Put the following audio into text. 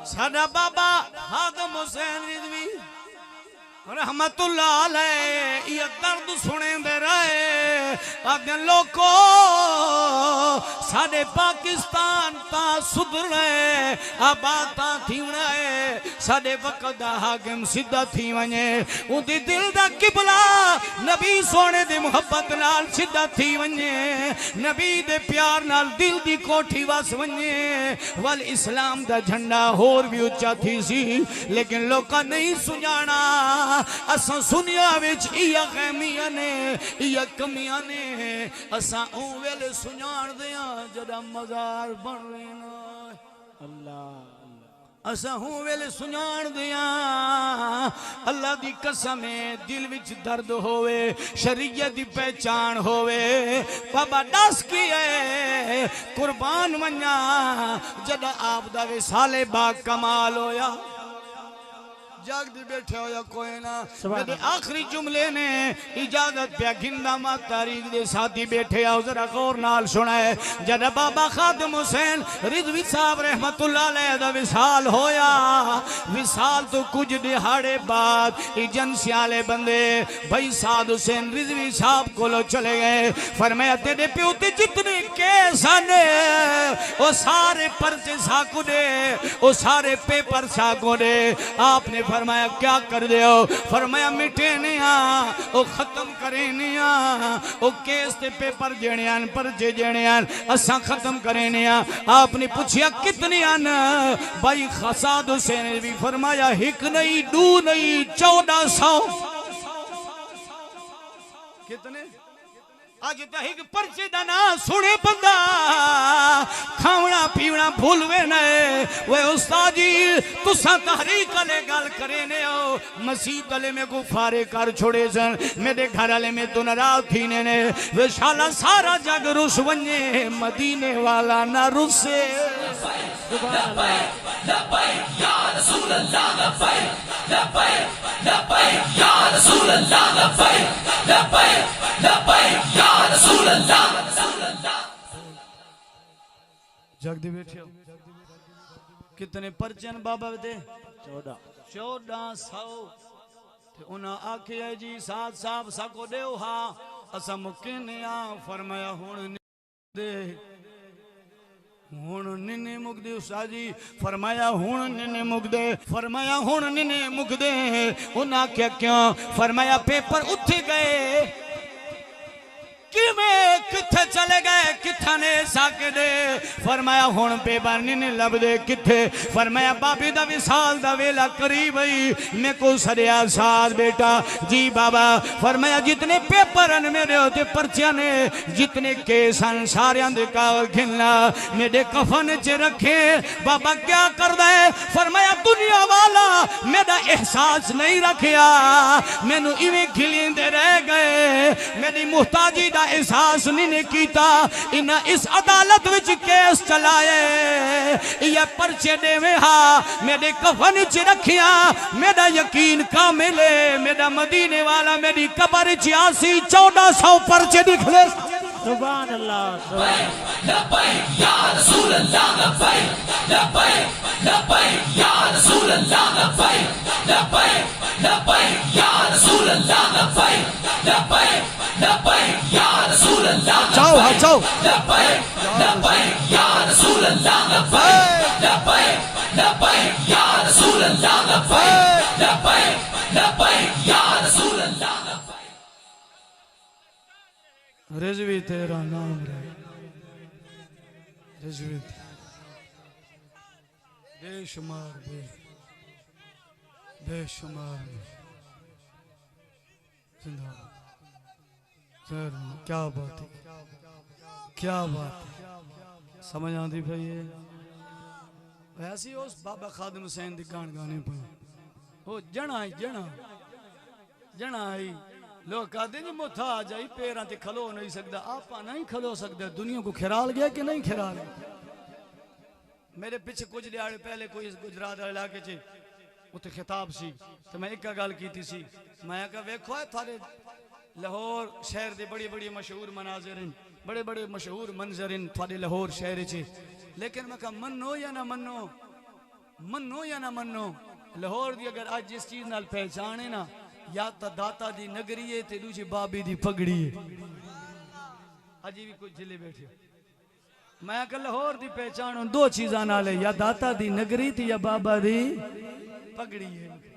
साडा बाबा खादम हुसैन रिजवी रहमतुल्लाह अलैह ये दर्द सुने दे रहे आदे लोको साडे पाकिस्तान ता सुधरने आबाद ता थीवना है साडे वक्त दा हाकिम सीधा थी वने उदी दिल दा किबला नबी सोने दी मोहब्बत नाल सीधा थी वने नबी दे प्यार नाल दिल दी कोठी वस वने वल इस्लाम दा झंडा होर भी ऊंचा थी सी लेकिन लोका नहीं सुजाना असा सुनिया विच इया खैमियां ने इया कमियां ने असा ओ वेले सुजान दिया जदा मजार बन लेना अल्लाह असा हूं वेले सुजान दिया अल्लाह दी कसम है दिल विच दर्द होवे शरीयत दी पहचान होवे बाबा दस की है कुर्बान वन्या जदा आप दा विसाले बा कमाल होया जागदी बैठे हो या कोई ना मेरे आखिरी जुमले ने इजाजत पे गिंदा मा तारीख दे साथी बैठे आओ जरा गौर नाल सुनाए जब बाबा खादम हुसैन रिजवी साहब रहमतुल्लाह अलैह दा विसाल होया विसाल तो कुछ दिहाड़े बाद एजेंसी वाले बंदे भाई साद हुसैन रिजवी साहब को चले गए फरमाया तेरे प्यो ते जितने केस ने वो सारे पर्चे साकू दे वो सारे पेपर साकू दे आपने फरमाया क्या कर दे हो फरमाया मिटे नहीं वो खत्म करे नहीं वो केस ते पेपर जेने आन पर्चे जेने आन असा खत्म करे नहीं आपने पूछिया कितनी आन भाई खसाद हुसैन भी फरमाया एक नहीं दो नहीं 1400 कितने अज तक पर्चे का ना सुने बंदा खावना पीवना भूलवे ने वे उस्ताद जी तुसा तहरीक वाले गल करे ने हो मसीत वाले में को फारे कर छोड़े सन मेरे घर वाले में तो नाराज थी ने वे शाला सारा जग रुस वने मदीने वाला ना रुसे जगदी बैठे कितने परचन बाबा दे 1400 उन्हें आखिया जी साथ साहब सको दे हा असा मुके ने फरमाया हुण दे हुण निने मुकदे उस्ताद जी फरमाया हुण निने मुकदे फरमाया हुण निने मुकदे उन्हें आखिया क्यों फरमाया पेपर उठे गए किमें किथे चले गए किथा ने साकदे फरमाया हुण पेपर नहीं लभदे किथे फरमाया बाबी दा विसाल दा वेला करीब आई मैं को सरिया साथ बेटा जी बाबा फरमाया जितने पेपर हैं मेरे होते पर्चियां ने जितने केस हैं सारियां दे कागज गिनना मेरे कफन च रखे बाबा क्या कर दे फरमाया दुनिया वाला मेरा एहसास नहीं रखिया मैनू इवें खिलींदे रह गए मेरी मुहताजी दा एहसास नहीं कीता इन्हें इस अदालत विच केस चलाए ये पर्चे देवे हा मेरे कफन च रखिया मेरा यकीन कामिल है मेरा मदीने वाला मेरी कब्र च आसी 1400 पर्चे निकले सुभान अल्लाह लब्बैक या रसूल अल्लाह लब्बैक लब्बैक लब्बैक या रसूल अल्लाह लब्बैक लब्बैक लब्बैक या रसूल अल्लाह लब्बैक लब्बैक लब्बैक या रसूल अल्लाह जाओ हाँ जाओ लब्बैक लब्बैक या रसूल अल्लाह लब्बैक लब्बैक लब्बैक या रसूल अल्लाह लब्बैक लब्बैक लब्बैक या रसूल अल्लाह रिजवी तेरा नाम रे रिजवी बेशुमार बेशुमार जिंदाबाद सर क्या बात है क्या बात है समझ आती भाई ऐसी उस बाबा खादम हुसैन दी गान गाने पे ओ जना आई लोग कहते जी मुथा आ जाई पैर ते खलो नहीं सकता आप नहीं खलो सकते दुनिया को खिराल गया कि नहीं खिराल मेरे पीछे कुछ दिहाड़े पहले कोई गुजरात इलाके च उत्थे खिताब सी तो मैं एक गल की सी मैं कहा वेखो थारे लाहौर शहर दे बड़ी बड़ी मशहूर मनाजिर हैं बड़े बड़े मशहूर मंजर हैं थारे लाहौर शहर च लेकिन मैं कहा मनो या ना मनो मनो या ना मनो लाहौर दी अगर आज जिस चीज नाल पहचान है ना या तो दाता दी नगरी है ते दूसरी बाबी दी पगड़ी है अजी भी कुछ जिले बैठे मैं कल लाहौर दी पहचान दो चीजा नाल है या दाता दी नगरी थी या बाबा दी पगड़ी है